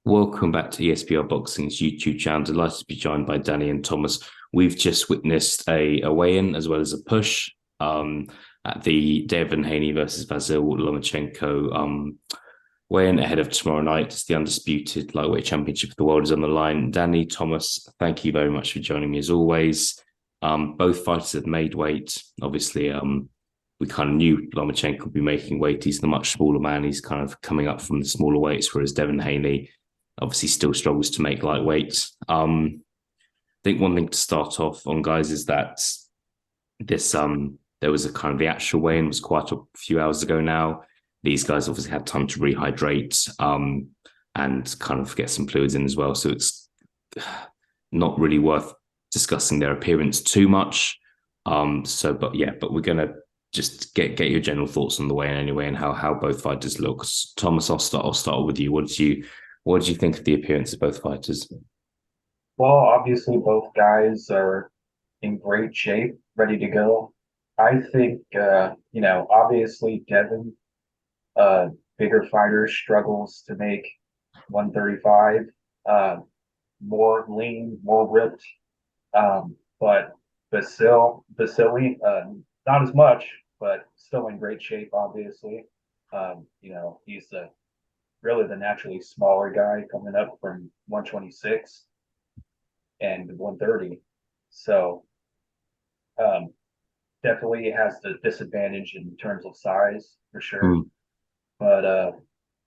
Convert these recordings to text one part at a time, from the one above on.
Welcome back to ESPR Boxing's YouTube channel. Delighted to be joined by Danny and Thomas. We've just witnessed a weigh-in as well as a push at the Devin, Haney versus Vasyl Lomachenko weigh-in ahead of tomorrow night. It's the undisputed lightweight championship of the world is on the line. Danny, Thomas, thank you very much for joining me as always. Both fighters have made weight. Obviously, we kind of knew Lomachenko would be making weight. He's the much smaller man. He's kind of coming up from the smaller weights, whereas Devin Haney obviously still struggles to make lightweight. I think one thing to start off on, guys, is that this there was a kind of the actual weigh-in was quite a few hours ago now. These guys obviously had time to rehydrate and kind of get some fluids in as well. So it's not really worth discussing their appearance too much. But we're gonna just get your general thoughts on the weigh-in anyway and how both fighters look. Thomas, I'll start with you. What did you think of the appearance of both fighters? Well, obviously, both guys are in great shape, ready to go. I think, obviously, Devin, bigger fighter, struggles to make 135, more lean, more ripped. But Vasily, not as much, but still in great shape, obviously. He's really the naturally smaller guy coming up from 126 and 130. So definitely has the disadvantage in terms of size for sure. Mm, But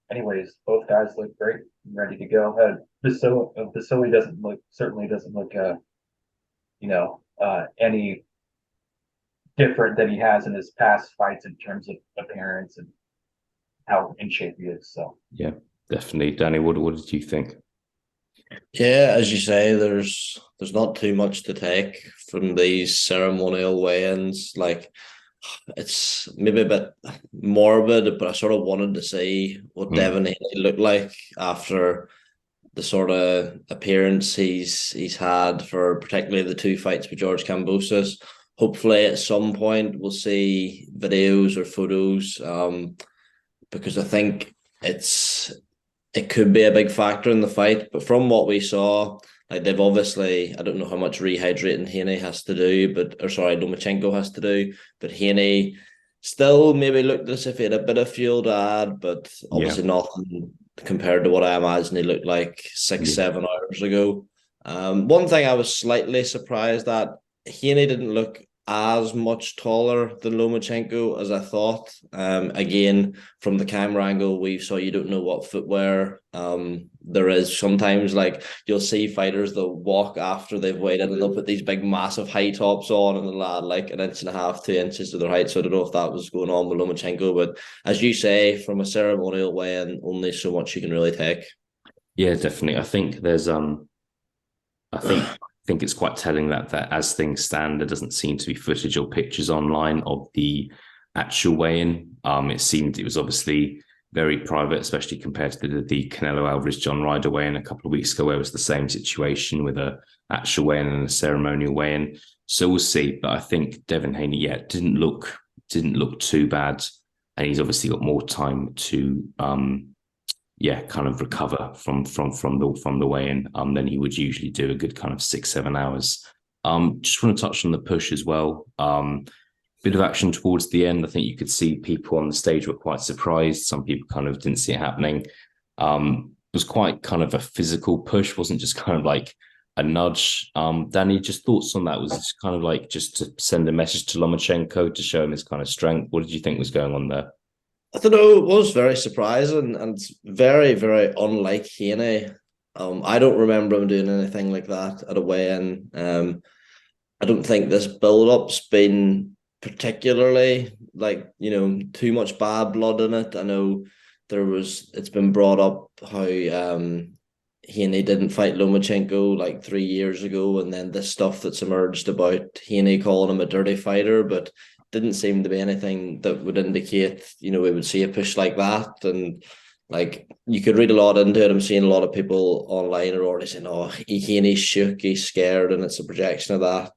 anyways, both guys look great, ready to go. Vasily doesn't look any different than he has in his past fights in terms of appearance and how in shape he is. So yeah, definitely. Danny, what did you think? Yeah, as you say, there's not too much to take from these ceremonial weigh-ins. Like it's maybe a bit morbid, but I sort of wanted to see what Mm, Devin Haney looked like after the sort of appearance he's had for particularly the two fights with George Kambosos. Hopefully, at some point, we'll see videos or photos. Because I think it could be a big factor in the fight. But from what we saw, like they've obviously, I don't know how much rehydrating Haney has to do, Lomachenko has to do, but Haney still maybe looked as if he had a bit of fuel to add, but yeah, obviously nothing compared to what I imagine he looked like six, yeah, 7 hours ago. One thing I was slightly surprised at, Haney didn't look as much taller than Lomachenko as I thought. Again, from the camera angle we saw, you don't know what footwear there is. Sometimes, like you'll see fighters that walk after they've weighed in and they'll put these big, massive high tops on, and they'll add like an inch and a half, 2 inches to their height. So I don't know if that was going on with Lomachenko, but as you say, from a ceremonial weigh-in, only so much you can really take. yeah, definitely. I think it's quite telling that as things stand, there doesn't seem to be footage or pictures online of the actual weigh-in. It was obviously very private, especially compared to the Canelo Alvarez John Ryder weigh-in a couple of weeks ago, where it was the same situation with a actual weigh-in and a ceremonial weigh-in. So we'll see. But I think Devin Haney, didn't look too bad, and he's obviously got more time to kind of recover from the weigh-in than he would usually do, a good kind of 6-7 hours. Just want to touch on the push as well. Bit of action towards the end. I think you could see people on the stage were quite surprised. Some people kind of didn't see it happening. It was quite kind of a physical push, wasn't just kind of like a nudge. Danny, just thoughts on that? Was it kind of like just to send a message to Lomachenko to show him his kind of strength? What did you think was going on there? I don't know. It was very surprising and very, very unlike Haney. I don't remember him doing anything like that at a weigh-in. I don't think this build-up's been particularly too much bad blood in it. I know it's been brought up how Haney didn't fight Lomachenko like 3 years ago, and then this stuff that's emerged about Haney calling him a dirty fighter, but didn't seem to be anything that would indicate, we would see a push like that. And like you could read a lot into it. I'm seeing a lot of people online are already saying, "Oh, Haney's shook, he's scared," and it's a projection of that.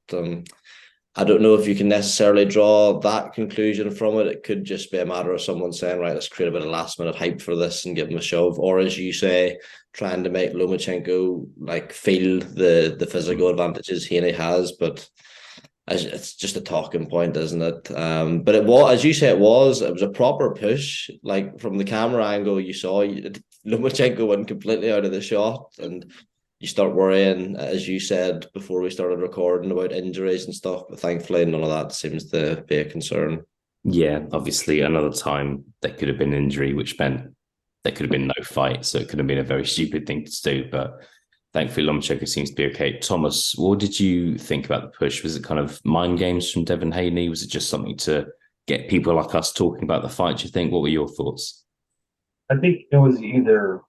I don't know if you can necessarily draw that conclusion from it. It could just be a matter of someone saying, right, let's create a bit of last minute hype for this and give him a shove. Or as you say, trying to make Lomachenko like feel the physical advantages Haney has. But it's just a talking point, isn't it? But it was, as you say, it was a proper push. Like from the camera angle, you saw Lomachenko went completely out of the shot, and you start worrying, as you said before we started recording, about injuries and stuff. But thankfully, none of that seems to be a concern. Yeah, obviously, another time there could have been injury, which meant there could have been no fight. So it could have been a very stupid thing to do. But thankfully, Lomachenko seems to be okay. Thomas, what did you think about the push? Was it kind of mind games from Devin Haney? Was it just something to get people like us talking about the fight, do you think? What were your thoughts? I think it was either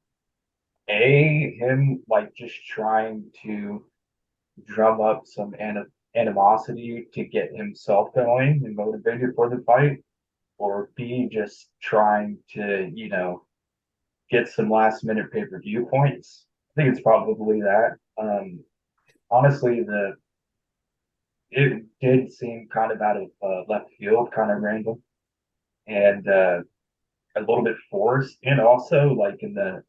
him like just trying to drum up some animosity to get himself going and motivated for the fight, or B, just trying to, get some last minute pay-per-view points. I think it's probably that. Honestly, it did seem kind of out of left field, kind of random, and a little bit forced, and also like in the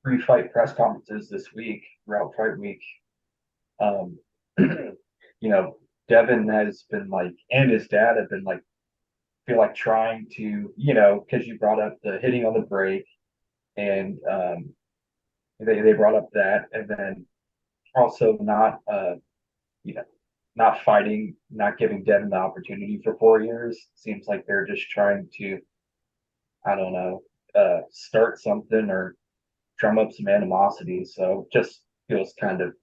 pre-fight press conferences this week, throughout fight week, um, Devin has been like, and his dad have been like, feel like trying to, because you brought up the hitting on the break, and they brought up that, and then also not, you know, not fighting, not giving Devin the opportunity for 4 years. Seems like they're just trying to, I don't know, start something or drum up some animosity. So just feels kind of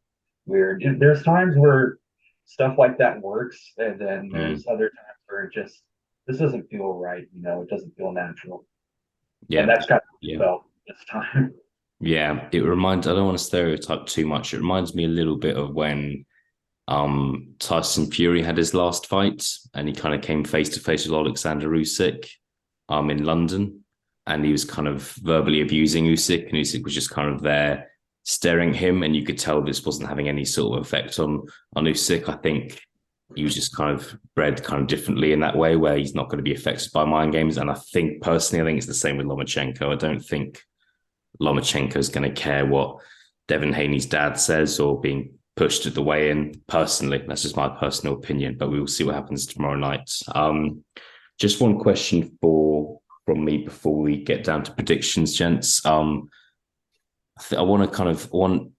weird. There's times where stuff like that works, and then Mm, there's other times where it just this doesn't feel right. It doesn't feel natural, and yeah, that's kind of yeah. felt this time. Yeah, it reminds, I don't want to stereotype too much. It reminds me a little bit of when Tyson Fury had his last fight and he kind of came face to face with Alexander Usyk in London, and he was kind of verbally abusing Usyk, and Usyk was just kind of there staring at him, and you could tell this wasn't having any sort of effect on Usyk. I think he was just kind of bred kind of differently in that way, where he's not going to be affected by mind games. And I think personally, I think it's the same with Lomachenko. I don't think Lomachenko is going to care what Devin Haney's dad says or being pushed at the weigh-in. Personally, that's just my personal opinion, but we will see what happens tomorrow night. Just one question from me before we get down to predictions, gents. I want to kind of want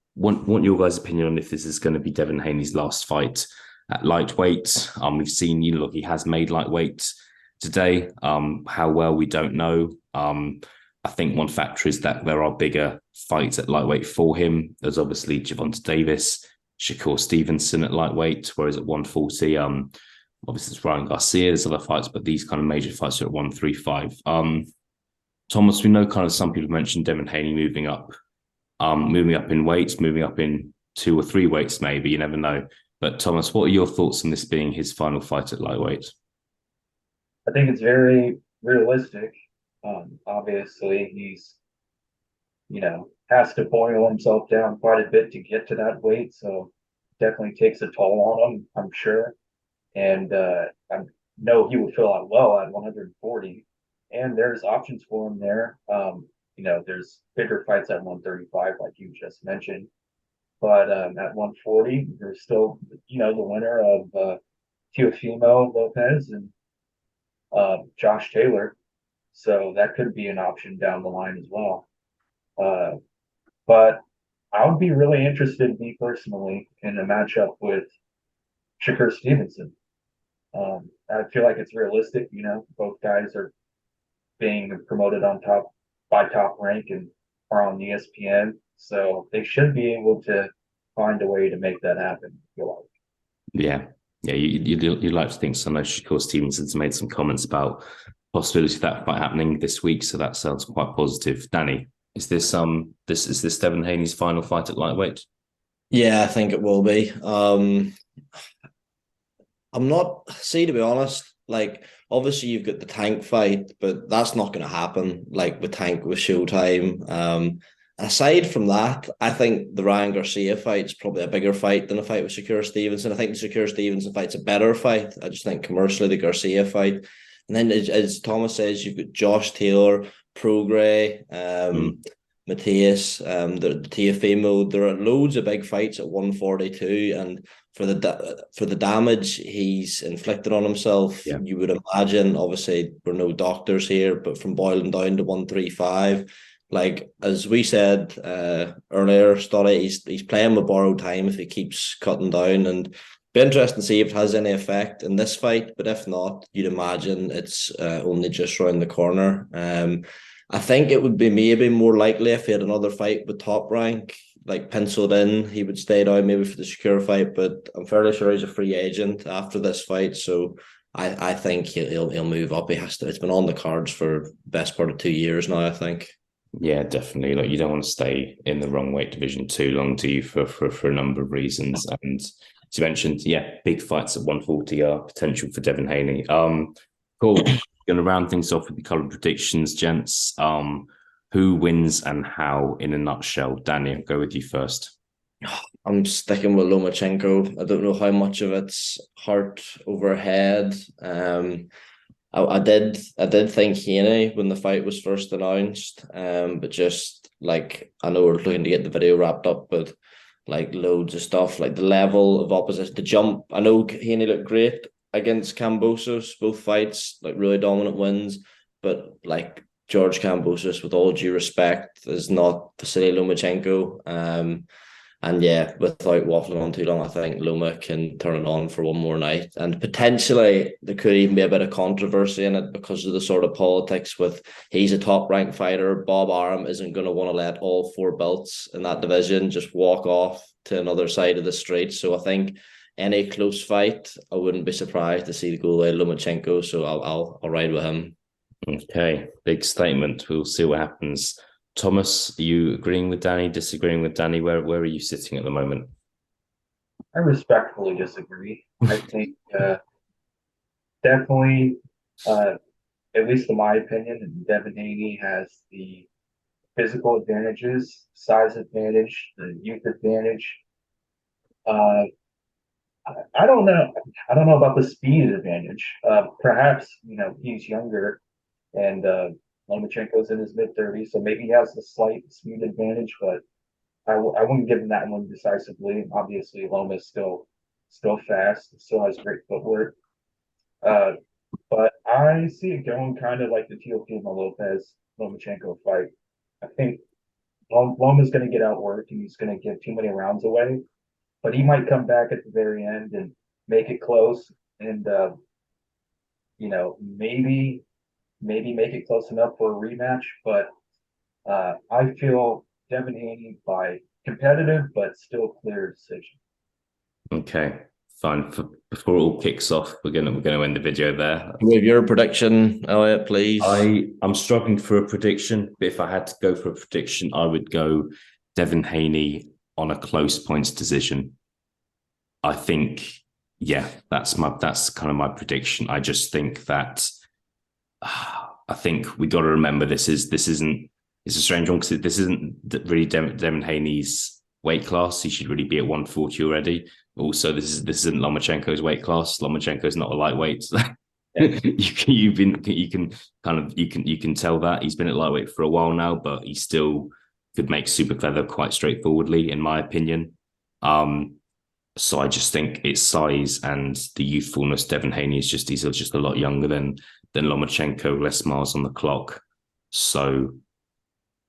your guys' opinion on if this is going to be Devin Haney's last fight at lightweight. We've seen, look, he has made lightweight today. How well, we don't know. I think one factor is that there are bigger fights at lightweight for him. There's obviously Gervonta Davis, Shakur Stevenson at lightweight, whereas at 140, obviously it's Ryan Garcia, there's other fights, but these kind of major fights are at 135. Thomas, we know kind of some people mentioned Devin Haney moving up in weights, moving up in 2 or 3 weights, maybe, you never know. But Thomas, what are your thoughts on this being his final fight at lightweight? I think it's very realistic. Obviously, he's has to boil himself down quite a bit to get to that weight, so definitely takes a toll on him, I'm sure. And I know he would fill out well at 140, and there's options for him there. There's bigger fights at 135, like you just mentioned, but at 140, there's still the winner of Teofimo Lopez and Josh Taylor, so that could be an option down the line as well. Uh, but I would be really interested, me personally, in a matchup with Shakur Stevenson. I feel like it's realistic. Both guys are being promoted on top by Top Rank and are on ESPN, so they should be able to find a way to make that happen. I feel like. Yeah, yeah, you like to think so. I know Shakur Stevenson's made some comments about possibility of that fight happening this week, so that sounds quite positive. Danny, is this Devin Haney's final fight at lightweight? Yeah, I think it will be. I'm not, see, to be honest, like obviously you've got the Tank fight, but that's not going to happen. Like with Tank with Showtime, aside from that, I think the Ryan Garcia fight is probably a bigger fight than a fight with Shakur Stevenson. I think the Shakur Stevenson fight's a better fight. I just think commercially the Garcia fight. And then, as Thomas says, you've got Josh Taylor, Prograis, Matthias, the Tiafimo. There are loads of big fights at 142, and for the damage he's inflicted on himself, you would imagine. Obviously, we're no doctors here, but from boiling down to 135, like as we said earlier, Stoddy, he's playing with borrowed time if he keeps cutting down, and be interesting to see if it has any effect in this fight. But if not, you'd imagine it's only just round the corner. I think it would be maybe more likely if he had another fight with Top Rank, like penciled in, he would stay down maybe for the Shakur fight. But I'm fairly sure he's a free agent after this fight, so I think he'll move up. He has to. It's been on the cards for the best part of 2 years now, I think. Yeah, definitely. Like, you don't want to stay in the wrong weight division too long, do you? For a number of reasons. And as you mentioned, big fights at 140 are potential for Devin Haney. Cool. Going to round things off with the colour predictions, gents. Who wins and how in a nutshell? Danny, I'll go with you first. I'm sticking with Lomachenko. I don't know how much of it's heart over head. I did think Haney when the fight was first announced, but just like I know we're looking to get the video wrapped up, but like loads of stuff, like the level of opposition, the jump. I know Haney looked great against Kambosos, both fights, like really dominant wins, but like George Kambosos, with all due respect, is not Vasyl Lomachenko. And yeah, without waffling on too long, I think Loma can turn it on for one more night. And potentially there could even be a bit of controversy in it because of the sort of politics with he's a top ranked fighter. Bob Arum isn't going to want to let all 4 belts in that division just walk off to another side of the street. So I think any close fight, I wouldn't be surprised to see the go away Lomachenko. So I'll ride with him. Okay, big statement. We'll see what happens. Thomas, are you agreeing with Danny, disagreeing with Danny? Where are you sitting at the moment? I respectfully disagree. I think definitely, at least in my opinion, Devin Haney has the physical advantages, size advantage, the youth advantage. I don't know. I don't know about the speed advantage. Perhaps he's younger, and Lomachenko's in his mid-30s, so maybe he has the slight speed advantage, but I wouldn't give him that one decisively. Obviously, Loma's still fast, still has great footwork. But I see it going kind of like the Teofimo Lopez Lomachenko fight. I think Loma's going to get outworked and he's going to give too many rounds away, but he might come back at the very end and make it close and maybe make it close enough for a rematch. But I feel Devin Haney by competitive but still clear decision. Okay, fine. Before it all kicks off, we're gonna end the video there. With your prediction, Elliot, please. I'm struggling for a prediction, but if I had to go for a prediction, I would go Devin Haney on a close points decision. I think, that's kind of my prediction. I just think that I think we got to remember it's a strange one because this isn't really Devin Haney's weight class. He should really be at 140 already. Also, this isn't Lomachenko's weight class. Lomachenko's not a lightweight. So you can tell that he's been at lightweight for a while now, but he still could make super feather quite straightforwardly, in my opinion. So I just think it's size and the youthfulness. Devin Haney he's just a lot younger than Lomachenko, less miles on the clock. So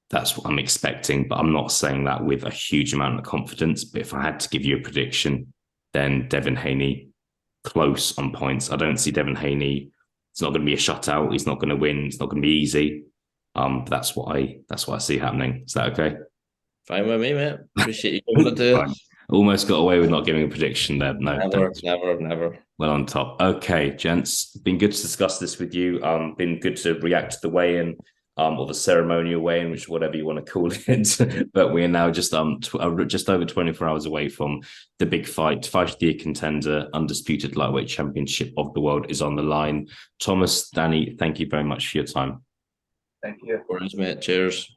that's what I'm expecting, but I'm not saying that with a huge amount of confidence. But if I had to give you a prediction, then Devin Haney close on points. I don't see Devin Haney. It's not going to be a shutout. He's not going to win. It's not going to be easy. But that's what I see happening. Is that okay? Fine with me, mate. Appreciate you coming to it. Almost got away with not giving a prediction there. No, never. Well on top. Okay, gents, been good to discuss this with you. Been good to react to the weigh-in, or the ceremonial weigh-in, which whatever you want to call it. But we are now just over 24 hours away from the big fight. 5th-year contender, undisputed lightweight championship of the world is on the line. Thomas, Danny, thank you very much for your time. Thank you. Mate. Cheers.